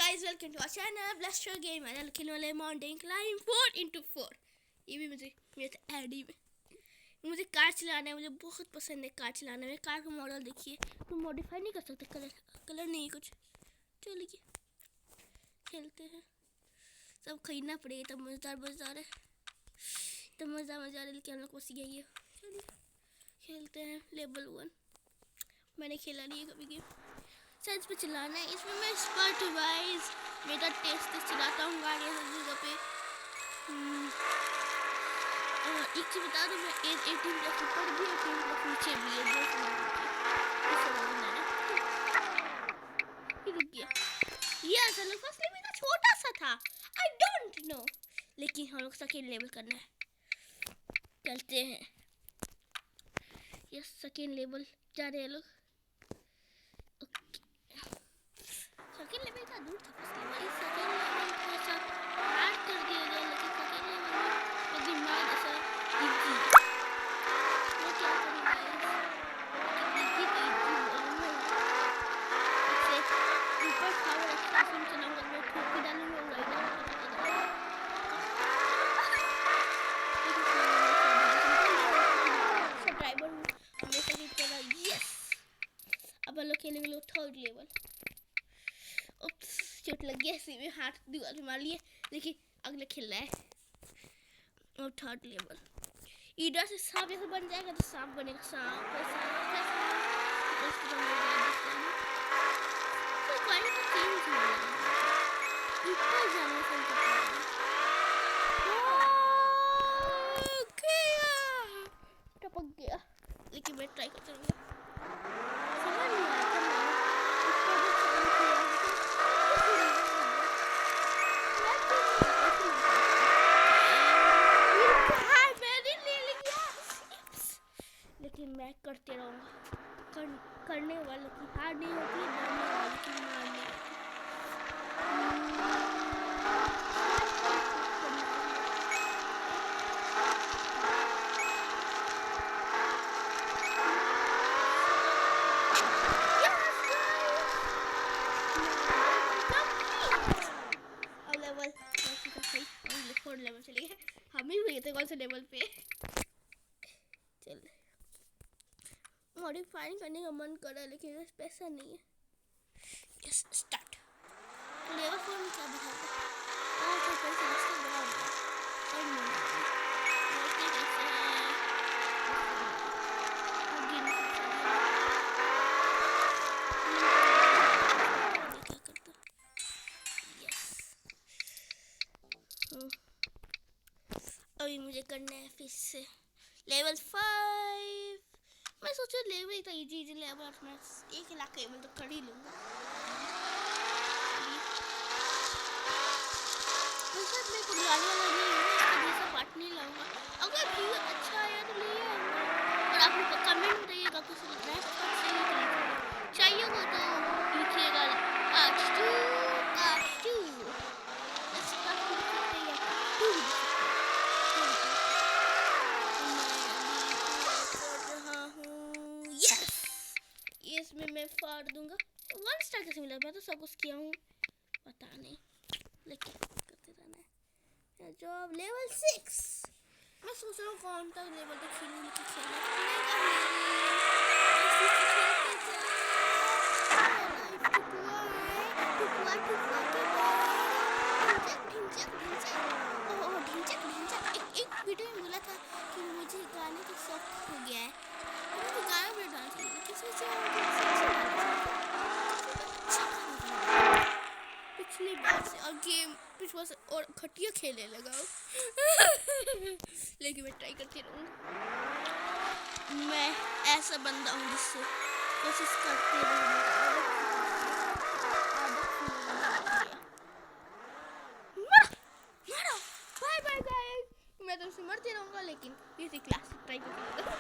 guys, welcome to our channel Blaster Game। मैं खेलने वाले माउंटेन क्लाइंब 4x4। ये भी मुझे मेरे एडी में मुझे कार चलाना है। मुझे बहुत पसंद है कार चलाना। मैं कार का मॉडल देखिए, तो मॉडिफाई नहीं कर सकते। कलर नहीं कुछ। चलिए खेलते हैं। सब खरीदना पड़ेगा तब मज़ेदार है। तब मज़ा लेकिन हम लोग बस यही है। चलिए खेलते हैं। लेवल 1 मैंने खेला नहीं है कभी गेम। साइंस पे चलाना है। इसमें मैं एक्सपर्ट हूँ गाइस। मेरा टेस्ट चलाता हूँ गाड़ी हर जगह पे। एक चीज़ बता दूँ, मैं 18+ ऊपर भी 18+ नीचे भी है। रुक गया। ये असल में फर्स्ट लेवल छोटा सा था। आई डोंट नो, लेकिन हम लोग सेकेंड लेवल करना है। चलते हैं। ये सेकेंड लेवल जा रहे हैं लोग। सेकेंड लेवल का दूर था। सेकेंड लेवल थोड़ा सा हार्ड कर दिया गया, लेकिन सेकेंड लेवल में दिमाग ऐसा इजी। मैं क्या करूँ गाइस, इससे ऊपर पावर अच्छा से चलाऊंगा। मैं ठोक के डालूंगा सब्सक्राइबर हूँ हमेशा की तरह। यस, अब हम लोग खेलेंगे थर्ड लेवल। चोट लग गया, इसी में हाथ दीवार मार लिए, लेकिन अगले खेल रहा है। और थर्ड लेवल इधर से सांप ऐसा बन जाएगा, तो सांप बनेगा। सांप टपक गया, लेकिन मैं ट्राई करता रहूँगा। समझ नहीं आया था लेकिन मैं करते रहूँगा। करने वालों की हार नहीं होती, डरने वालों की मार नहीं होती। अब लेवल 4 लेवल चले गए। हम ही हुए थे कौन से लेवल पे। चल मॉडिफाइंग करने का मन कर रहा है, लेकिन पैसा नहीं है। Yes start. लेवल 4 में क्या दिखाता है? अभी मुझे करना है फिर से लेवल 5। मैं सोचा लेवल इतना इजी लेवल, मैं 1 लाख लेवल तो कर ही लूँगा। मैं को लाने वाला नहीं हूँ, इसका दूसरा पार्ट नहीं लाऊंगा। अगर व्यू अच्छा आया तो ले आऊँगा। और आप लोग कमेंट बताइएगा कुछ चाहिए हो तो लिखिएगा। पार्ट 2 इसमें मैं फाड़ दूंगा। 1 स्टार कैसे मिला? मैं तो सब कुछ किया हूँ, पता नहीं, लेकिन करते रहना है। Job level 6। मैं सोच रहा हूँ कौन सा लेवल तक खेलूँ, लेकिन एक वीडियो में बोला था कि मुझे गाने का शौक हो गया है। मुझे गाना भी डांस पिछली बार से और गेम पिछले से और घटिया खेलने लगा लेकिन मैं ट्राई करती रहूँगा। मैं ऐसा बंदा हूँ जिससे कोशिश करते रहूँगा। बाय बाय गाइस, मैं तुमसे मरते रहूँगा, लेकिन इसी क्लास ट्राई करूँगा।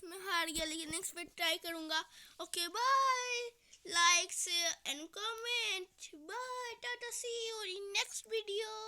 मैं हार गया, लेकिन नेक्स्ट पे ट्राई करूँगा। Okay bye, like share and comment. see you in next video.